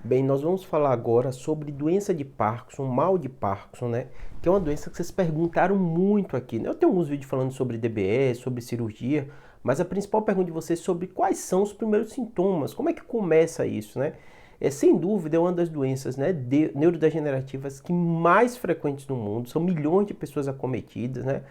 Bem, nós vamos falar agora sobre doença de Parkinson, mal de Parkinson, né? Que é uma doença que vocês perguntaram muito aqui, né? Eu tenho alguns vídeos falando sobre DBS, sobre cirurgia, mas a principal pergunta de vocês é sobre quais são os primeiros sintomas, como é que começa isso, né? Sem dúvida, é uma das doenças, né, neurodegenerativas que mais frequentes no mundo, são milhões de pessoas acometidas, né?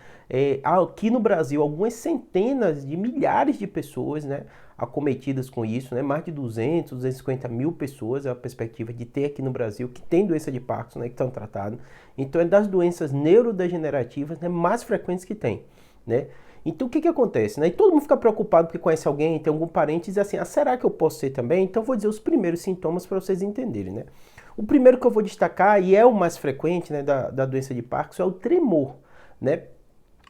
Aqui no Brasil, algumas centenas de milhares de pessoas, né, acometidas com isso, né? Mais de 250 mil pessoas, é a perspectiva de ter aqui no Brasil, que tem doença de Parkinson, né, que estão tratadas. Então é das doenças neurodegenerativas, né, mais frequentes que tem, né? Então o que que acontece, né? E todo mundo fica preocupado porque conhece alguém, tem algum parente e diz assim, será que eu posso ser também? Então eu vou dizer os primeiros sintomas para vocês entenderem, né? O primeiro que eu vou destacar, e é o mais frequente, né, da doença de Parkinson, é o tremor, né?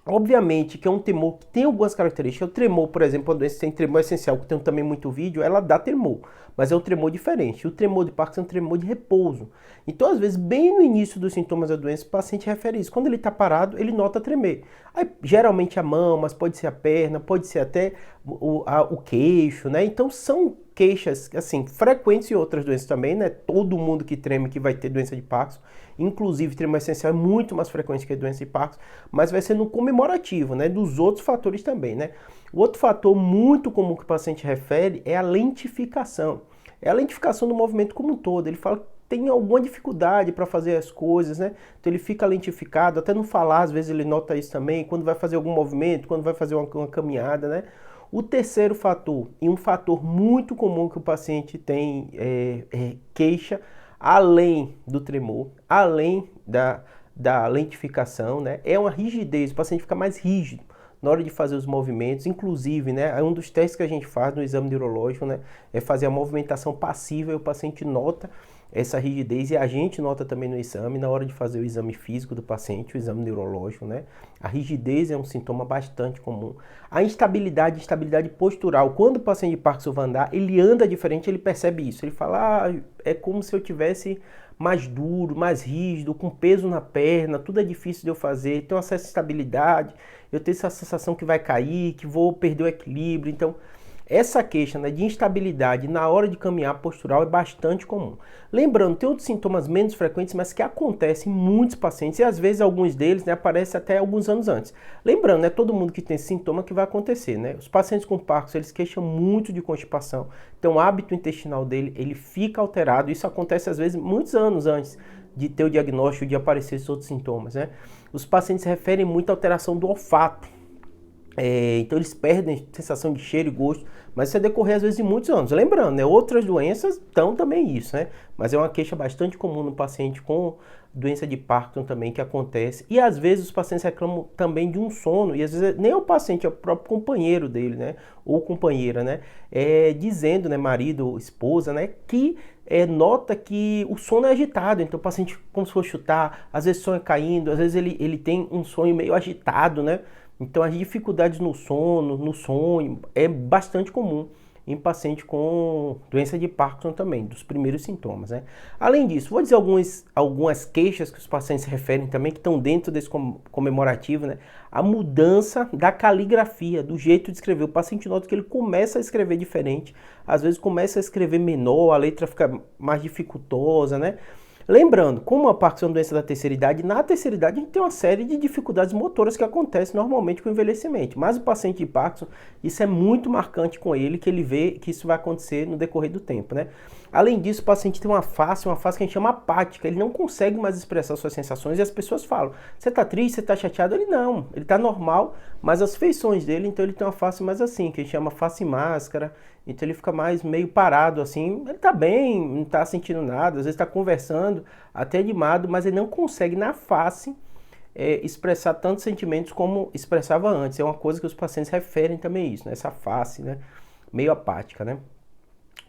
Obviamente que é um tremor que tem algumas características. O tremor, por exemplo, uma doença que tem tremor essencial, que tem também muito vídeo, ela dá tremor, mas é um tremor diferente. O tremor de Parkinson é um tremor de repouso. Então, às vezes, bem no início dos sintomas da doença, o paciente refere isso. Quando ele está parado, ele nota tremer. Aí, geralmente a mão, mas pode ser a perna, pode ser até o queixo, né? Então, são queixas, assim, frequentes em outras doenças também, né? Todo mundo que treme que vai ter doença de Parkinson, inclusive tremor essencial é muito mais frequente que a doença de Parkinson, mas vai ser no comemorativo, né? Dos outros fatores também, né? O outro fator muito comum que o paciente refere é a lentificação. É a lentificação do movimento como um todo. Ele fala que tem alguma dificuldade para fazer as coisas, né? Então ele fica lentificado, até não falar, às vezes ele nota isso também, quando vai fazer algum movimento, quando vai fazer uma caminhada, né? O terceiro fator, e um fator muito comum que o paciente tem queixa, além do tremor, além da lentificação, né, é uma rigidez, o paciente fica mais rígido na hora de fazer os movimentos, inclusive, né, um dos testes que a gente faz no exame neurológico, né, é fazer a movimentação passiva e o paciente nota essa rigidez e a gente nota também no exame, na hora de fazer o exame físico do paciente, o exame neurológico, né? A rigidez é um sintoma bastante comum. A instabilidade postural, quando o paciente de Parkinson vai andar, ele anda diferente, ele percebe isso. Ele fala, é como se eu tivesse mais duro, mais rígido, com peso na perna, tudo é difícil de eu fazer, tenho acesso à estabilidade, eu tenho essa sensação que vai cair, que vou perder o equilíbrio, então essa queixa, né, de instabilidade na hora de caminhar postural é bastante comum. Lembrando, tem outros sintomas menos frequentes, mas que acontecem em muitos pacientes e às vezes alguns deles, né, aparecem até alguns anos antes. Lembrando, é todo mundo que tem esse sintoma que vai acontecer, né? Os pacientes com Parkinson, eles queixam muito de constipação. Então, o hábito intestinal dele, ele fica alterado. Isso acontece às vezes muitos anos antes de ter o diagnóstico, de aparecer esses outros sintomas, né? Os pacientes referem muito à alteração do olfato. Então eles perdem sensação de cheiro e gosto, mas isso é decorrer às vezes de muitos anos. Lembrando, né, outras doenças estão também isso, né? Mas é uma queixa bastante comum no paciente com doença de Parkinson também que acontece. E às vezes os pacientes reclamam também de um sono, e às vezes nem é o paciente, é o próprio companheiro dele, né? Ou companheira, né? Dizendo, né, marido ou esposa, né, que nota que o sono é agitado, então o paciente, como se fosse chutar, às vezes sonha caindo, às vezes ele tem um sonho meio agitado, né? Então as dificuldades no sono, no sonho, é bastante comum em paciente com doença de Parkinson também, dos primeiros sintomas, né? Além disso, vou dizer algumas queixas que os pacientes referem também, que estão dentro desse comemorativo, né? A mudança da caligrafia, do jeito de escrever. O paciente nota que ele começa a escrever diferente, às vezes começa a escrever menor, a letra fica mais dificultosa, né? Lembrando, como a Parkinson é uma doença da terceira idade, na terceira idade a gente tem uma série de dificuldades motoras que acontecem normalmente com o envelhecimento. Mas o paciente de Parkinson, isso é muito marcante com ele, que ele vê que isso vai acontecer no decorrer do tempo, né? Além disso, o paciente tem uma face que a gente chama apática, ele não consegue mais expressar suas sensações e as pessoas falam, você tá triste, você tá chateado? Ele não, ele tá normal, mas as feições dele, então ele tem uma face mais assim, que a gente chama face máscara, então ele fica mais meio parado assim, ele tá bem, não tá sentindo nada, às vezes tá conversando, até animado, mas ele não consegue na face expressar tantos sentimentos como expressava antes. É uma coisa que os pacientes referem também isso, né? Essa face, né? Meio apática, né?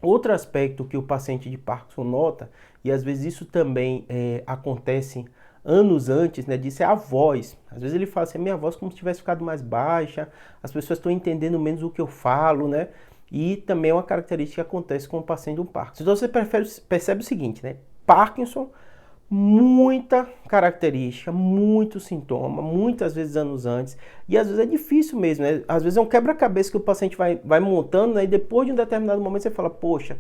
Outro aspecto que o paciente de Parkinson nota, e às vezes isso também acontece anos antes, né, disso é a voz. Às vezes ele fala assim, minha voz como se tivesse ficado mais baixa, as pessoas estão entendendo menos o que eu falo, né? E também é uma característica que acontece com o paciente do Parkinson. Então você percebe o seguinte, né? Parkinson, muita característica, muito sintoma, muitas vezes anos antes, e às vezes é difícil mesmo, né? Às vezes é um quebra-cabeça que o paciente vai montando, né? E depois de um determinado momento você fala, poxa,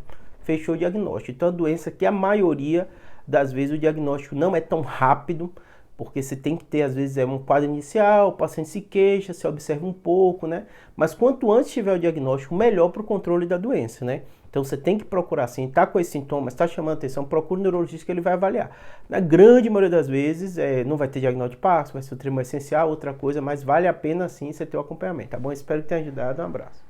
fechou o diagnóstico. Então, é uma doença que a maioria das vezes o diagnóstico não é tão rápido, porque você tem que ter, às vezes, um quadro inicial, o paciente se queixa, se observa um pouco, né? Mas quanto antes tiver o diagnóstico, melhor para o controle da doença, né? Então você tem que procurar, assim, tá com esses sintomas, tá chamando atenção, procura o neurologista que ele vai avaliar. Na grande maioria das vezes, não vai ter diagnóstico de Parkinson, vai ser o tremor essencial, outra coisa, mas vale a pena, sim, você ter o acompanhamento, tá bom? Espero que tenha ajudado, um abraço.